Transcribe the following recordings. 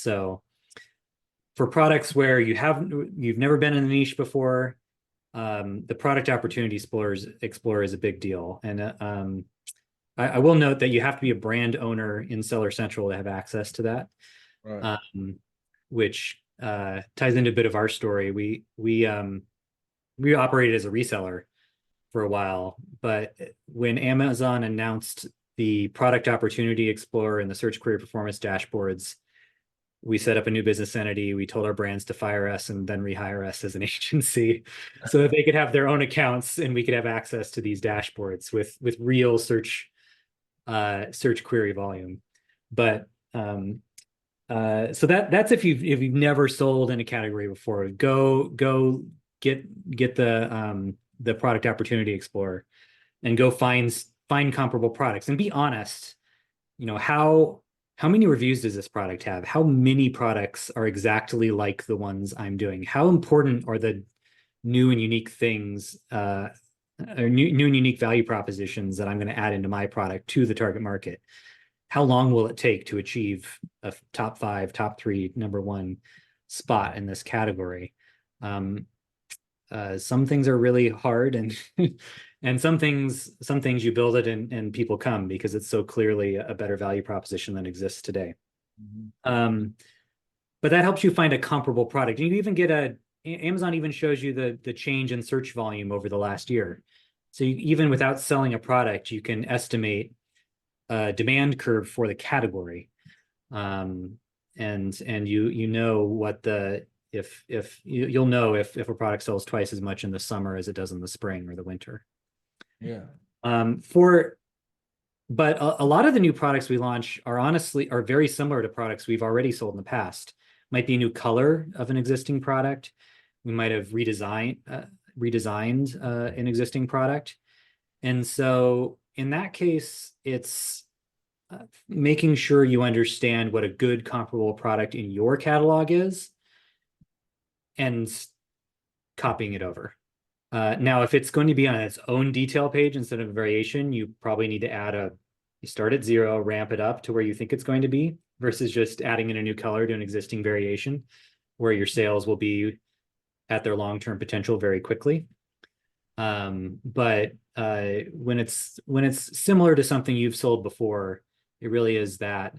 So for products where you've never been in the niche before, the product opportunity explorer is a big deal. And I will note that you have to be a brand owner in Seller Central to have access to that, Right. which ties into a bit of our story. We operated as a reseller for a while, but when Amazon announced the product opportunity explorer and the search query performance dashboards, we set up a new business entity. We told our brands to fire us and then rehire us as an agency so that they could have their own accounts and we could have access to these dashboards with real search query volume. But so that's if you've never sold in a category before, go get the product opportunity explorer and go find comparable products and be honest. How many reviews does this product have? How many products are exactly like the ones I'm doing? How important are the new and unique things, or new and unique value propositions that I'm going to add into my product to the target market? How long will it take to achieve a top 5, top 3, number 1 spot in this category? Some things are really hard, and and some things you build it and people come because it's so clearly a better value proposition than exists today. But that helps you find a comparable product. You even get Amazon even shows you the change in search volume over the last year. So even without selling a product, you can estimate a demand curve for the category. And you know what you'll know if a product sells twice as much in the summer as it does in the spring or the winter. Yeah. But a lot of the new products we launch are very similar to products we've already sold in the past. Might be a new color of an existing product. We might have redesigned an existing product. And so in that case, it's making sure you understand what a good comparable product in your catalog is and copying it over. Now, if it's going to be on its own detail page instead of a variation, you probably need to you start at 0, ramp it up to where you think it's going to be, versus just adding in a new color to an existing variation where your sales will be at their long-term potential very quickly. But when it's similar to something you've sold before, it really is that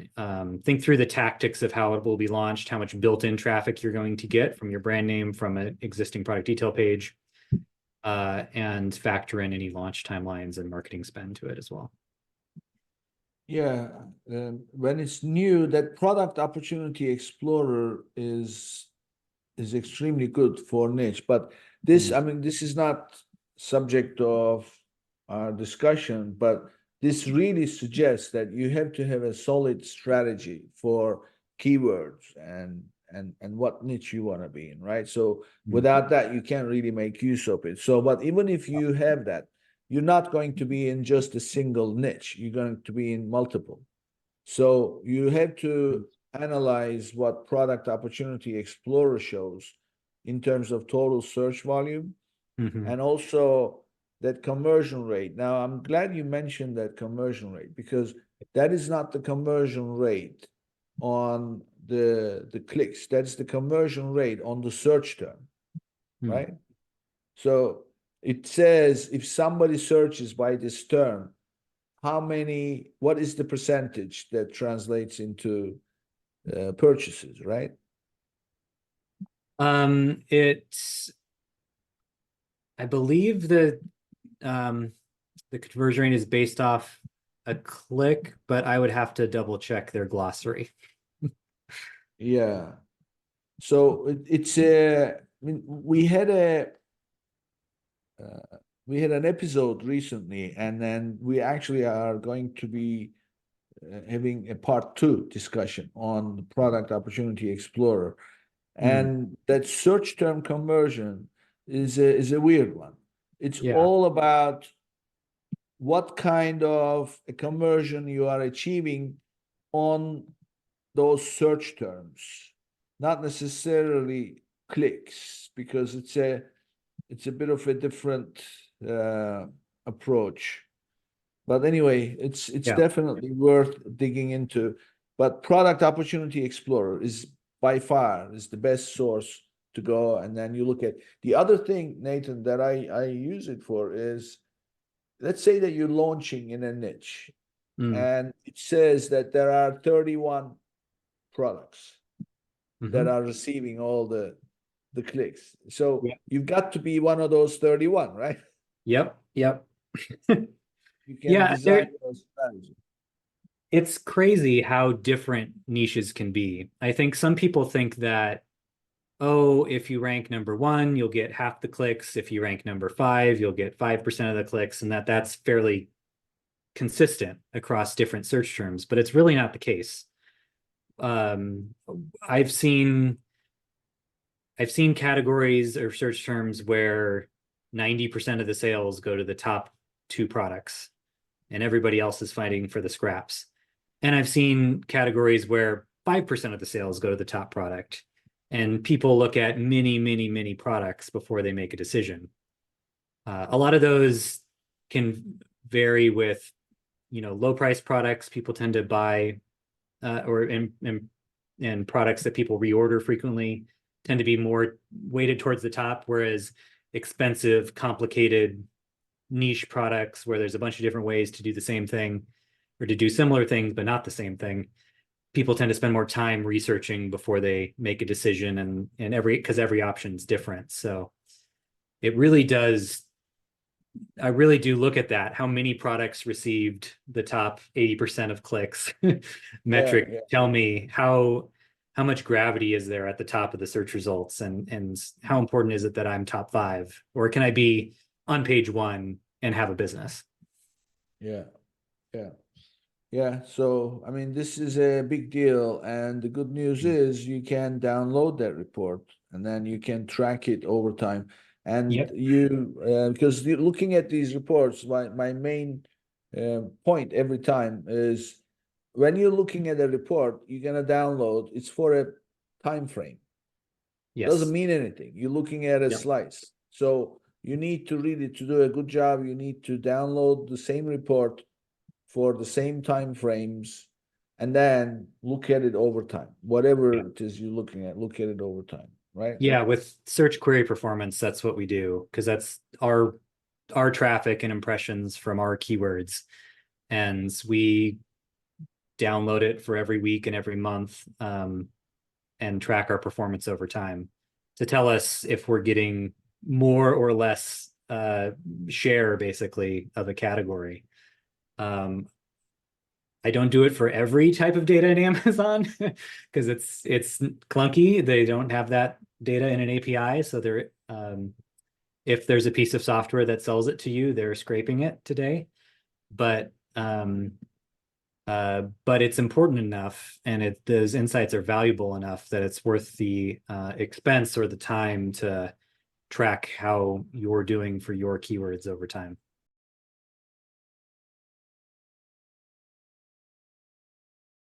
think through the tactics of how it will be launched, how much built-in traffic you're going to get from your brand name from an existing product detail page, and factor in any launch timelines and marketing spend to it as well. Yeah, when it's new, that product opportunity explorer is extremely good for niche. But this, I mean, this is not subject of our discussion, but this really suggests that you have to have a solid strategy for keywords and what niche you want to be in, right? So without that, you can't really make use of it. So, but even if you have that, you're not going to be in just a single niche. You're going to be in multiple. So you have to analyze what product opportunity explorer shows in terms of total search volume, and also that conversion rate. Now, I'm glad you mentioned that conversion rate, because that is not the conversion rate on the clicks. That's the conversion rate on the search term, right? So it says if somebody searches by this term, what is the percentage that translates into purchases, right? I believe the conversion rate is based off a click, but I would have to double check their glossary. Yeah. So it's I mean, we had an episode recently, and then we actually are going to be having a part 2 discussion on the product opportunity explorer. And that search term conversion is a weird one. It's all about what kind of a conversion you are achieving on those search terms, not necessarily clicks, because it's a bit of a different approach. But anyway, it's definitely worth digging into. but Product Opportunity Explorer is by far is the best source to go. And then you look at the other thing, Nathan, that I use it for is, let's say that you're launching in a niche Mm, and it says that there are 31 products that mhm. are receiving all the clicks. So Yeah. you've got to be one of those 31, right? Yep. Yep. You can Yeah, design those strategies. it's crazy how different niches can be. I think some people think that, oh, if you rank number one, you'll get half the clicks. If you rank number five, you'll get 5% of the clicks, and that's fairly consistent across different search terms, but it's really not the case. Um, I've seen I've seen categories or search terms where 90% of the sales go to the top two products and everybody else is fighting for the scraps. And I've seen categories where 5% of the sales go to the top product and people look at many, many, many products before they make a decision. A lot of those can vary with, low price products. People tend to buy or and products that people reorder frequently tend to be more weighted towards the top, whereas expensive, complicated niche products where there's a bunch of different ways to do the same thing or to do similar things but not the same thing, people tend to spend more time researching before they make a decision, and every option is different. So it really does, I really do look at that, how many products received the top 80% of clicks Yeah, metric yeah, tell me how much gravity is there at the top of the search results, and how important is it that I'm top five, or can I be on page one and have a business? yeah, yeah. Yeah, so I mean, this is a big deal, and the good news is you can download that report and then you can track it over time. And Yep. because looking at these reports, my main point every time is when you're looking at a report, you're gonna download, it's for a time frame. Doesn't Yes. mean anything. You're looking at a Yep. slice. So you need to read it to do a good job. You need to download the same report for the same time frames and then look at it over time. Yeah. Whatever it is you're looking at, look at it over time, right? Yeah, with search query performance, that's what we do because that's our traffic and impressions from our keywords, and we download it for every week and every month, and track our performance over time to tell us if we're getting more or less share basically of a category. Um, I don't do it for every type of data in Amazon because it's clunky. They don't have that data in an API, so they're if there's a piece of software that sells it to you, they're scraping it today. But but it's important enough, and those insights are valuable enough that it's worth the expense or the time to track how you're doing for your keywords over time.